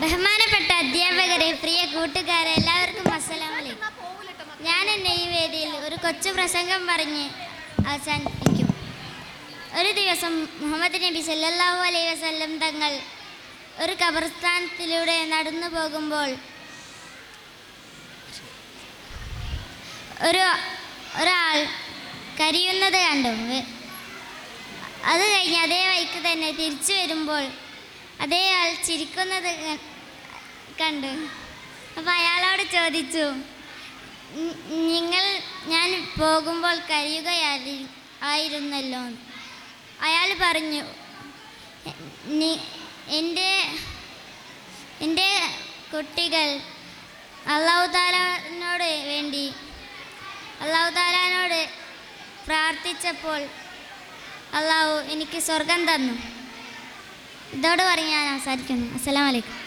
ബഹുമാനപ്പെട്ട അധ്യാപകരെ, പ്രിയ കൂട്ടുകാരെ, എല്ലാവർക്കും അസ്സലാമു അലൈക്കും. ഞാൻ എൻ്റെ ഈ വേദിയിൽ ഒരു കൊച്ചു പ്രസംഗം പറഞ്ഞ് അവസാനിപ്പിക്കും. ഒരു ദിവസം മുഹമ്മദ് നബി സല്ലല്ലാഹു അലൈഹി വസല്ലം തങ്ങൾ ഒരു ഖബർസ്ഥാനത്തിലൂടെ നടന്നു പോകുമ്പോൾ ഒരാൾ കരിയുന്നത് കണ്ടു. അത് കഴിഞ്ഞ് അതേ വഴിക്ക് തന്നെ തിരിച്ചു വരുമ്പോൾ അതേ ആൾ ചിരിക്കുന്നത് കണ്ടു. അപ്പോൾ അയാളോട് ചോദിച്ചു, ഞാൻ പോകുമ്പോൾ കരയുകയായിരുന്നല്ലോ. അയാൾ പറഞ്ഞു, എൻ്റെ കുട്ടികൾ അല്ലാഹു തആലയോട് പ്രാർത്ഥിച്ചപ്പോൾ അല്ലാഹു എനിക്ക് സ്വർഗം തന്നു. ഇതോട് പറഞ്ഞ് ഞാൻ അവസാനിക്കുന്നു. അസ്സലാമു അലൈക്കും.